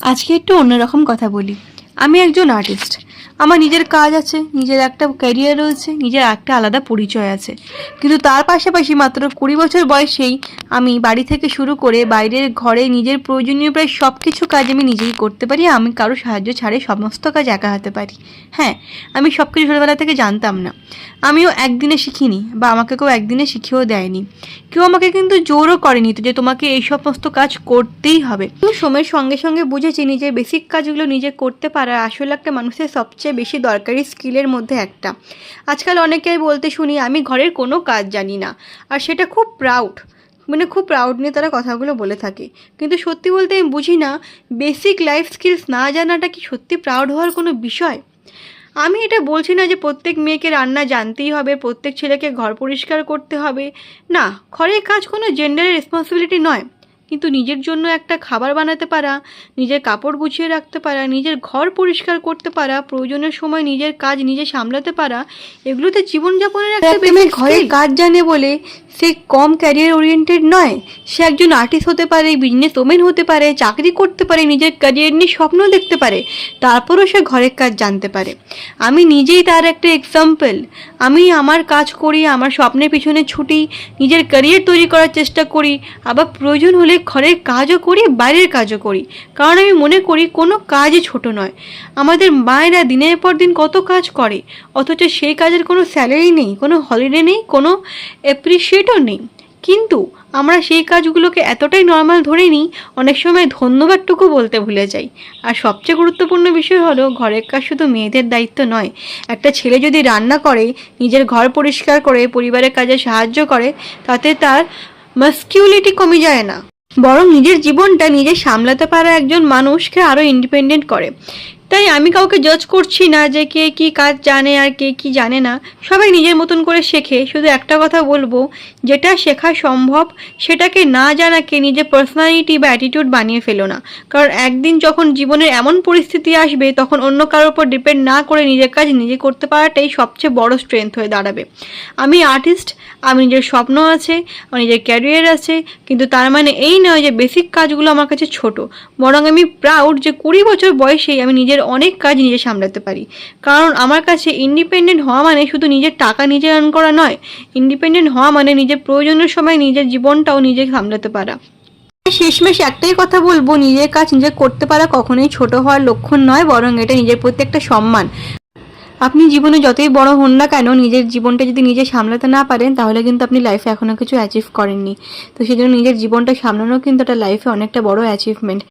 আজকে একটু অন্যরকম কথা বলি। আমি একজন আর্টিস্ট। আমার নিজের কাজ আছে, নিজের একটা ক্যারিয়ার রয়েছে, নিজের একটা আলাদা পরিচয় আছে। কিন্তু তার পাশাপাশি মাত্র 20 বছর বয়সেই আমি বাড়ি থেকে শুরু করে বাইরের ঘরে নিজের প্রয়োজনীয় প্রায় সব কিছু কাজ আমি নিজেই করতে পারি। আমি কারো সাহায্য ছাড়াই সমস্ত কাজ একা হাতে পারি। হ্যাঁ, আমি সব কিছু ছোটোবেলা থেকে জানতাম না। আমিও একদিনে শিখিনি বা আমাকে কেউ একদিনে শিখিয়েও দেয়নি। কেউ আমাকে কিন্তু জোরও করেনি তো যে তোমাকে এই সমস্ত কাজ করতেই হবে। কিন্তু সময়ের সঙ্গে সঙ্গে বুঝেছি নিজের বেসিক কাজগুলো নিজে করতে পারা আসলে একটা মানুষের সবচেয়ে বেশি দরকারি স্কিলের মধ্যে একটা। আজকাল অনেকেই বলতে শুনি আমি ঘরের কোনো কাজ জানি না, আর সেটা খুব প্রাউড, মানে খুব প্রাউড নিয়ে তারা কথাগুলো বলে থাকে। কিন্তু সত্যি বলতে আমি বুঝি না, বেসিক লাইফ স্কিলস না জানাটা কি সত্যি প্রাউড হওয়ার কোনো বিষয়? আমি এটা বলছি না যে প্রত্যেক মেয়েকে রান্না জানতেই হবে, প্রত্যেক ছেলেকে ঘর পরিষ্কার করতে হবে। না, ঘরের কাজ কোনো জেন্ডারের রেসপন্সিবিলিটি নয়। কিন্তু নিজের জন্য একটা খাবার বানাতে পারা, নিজের কাপড় গুছিয়ে রাখতে পারা, নিজের ঘর পরিষ্কার করতে পারা, প্রয়োজনের সময় নিজের কাজ নিজে সামলাতে পারা, এগুলোতে জীবনযাপনের একটা বেসিক ঘরের কাজ জানে বলে সে কম ক্যারিয়ার ওরিয়েন্টেড নয়। সে একজন আর্টিস্ট হতে পারে, বিজনেস ওমেন হতে পারে, চাকরি করতে পারে, নিজের ক্যারিয়ার নিয়ে স্বপ্ন দেখতে পারে, তারপরও সে ঘরের কাজ জানতে পারে। আমি নিজেই তার একটা এক্সাম্পল। আমি আমার কাজ করি, আমার স্বপ্নের পিছনে ছুটি, নিজের ক্যারিয়ার তৈরি করার চেষ্টা করি, আবার প্রয়োজন হলে ঘরের কাজও করি, বাইরের কাজও করি। কারণ আমি মনে করি কোনো কাজই ছোট নয়। আমাদের মায়েরা দিনের পর দিন কত কাজ করে, অথচ সেই কাজের কোনো স্যালারি নেই, কোনো হলিডে নেই, কোনো অ্যাপ্রিসিয়েটও নেই। কিন্তু আমরা সেই কাজগুলোকে এতটাই নর্মাল ধরে নিই, অনেক সময় ধন্যবাদটুকু বলতে ভুলে যাই। আর সবচেয়ে গুরুত্বপূর্ণ বিষয় হলো ঘরের কাজ শুধু মেয়েদের দায়িত্ব নয়। একটা ছেলে যদি রান্না করে, নিজের ঘর পরিষ্কার করে, পরিবারের কাজে সাহায্য করে, তাতে তার মাস্কিউলিটি কমে যায় না, বরং নিজের জীবনটা নিজে সামলাতে পারা একজন মানুষকে আরও ইন্ডিপেন্ডেন্ট করে। তাই আমি কাউকে জাজ করছি না যে কে কী কাজ জানে আর কে কী জানে না। সবাই নিজের মতন করে শেখে। শুধু একটা কথা বলবো, যেটা শেখা সম্ভব সেটাকে না জানাকে নিজের পার্সোনালিটি বা অ্যাটিটিউড বানিয়ে ফেলো না। কারণ একদিন যখন জীবনের এমন পরিস্থিতি আসবে, তখন অন্য কারোর উপর ডিপেন্ড না করে নিজের কাজ নিজে করতে পারাটাই সবচেয়ে বড় স্ট্রেংথ হয়ে দাঁড়াবে। আমি আর্টিস্ট, আমি নিজের স্বপ্ন আছে, আমার নিজের ক্যারিয়ার আছে, কিন্তু তার মানে এই নয় যে বেসিক কাজগুলো আমার কাছে ছোট। বরং আমি প্রাউড যে 20 বছর বয়সেই আমি নিজের অনেক কাজ নিজে সামলাতে পারি। কারণ আমার কাছে ইন্ডিপেন্ডেন্ট হওয়া মানে শুধু নিজের টাকা নিজে আর্ন করা নয়, ইন্ডিপেন্ডেন্ট হওয়া মানে নিজের প্রয়োজনের সময় নিজের জীবনটাও নিজে সামলাতে পারা। শেষমেশ একটাই কথা বলবো, নিজের কাজ নিজে করতে পারা কখনোই ছোট হওয়ার লক্ষণ নয়, বরং এটা নিজের প্রতি একটা সম্মান। আপনি জীবনে যতই বড় হন না কেন, নিজের জীবনটা যদি নিজে সামলাতে না পারেন, তাহলে কিন্তু আপনি লাইফে এখনো কিছু অ্যাচিভ করেননি। তো সেজন্য নিজের জীবনটা সামলানো কিন্তু একটা লাইফে অনেকটা বড় অ্যাচিভমেন্ট।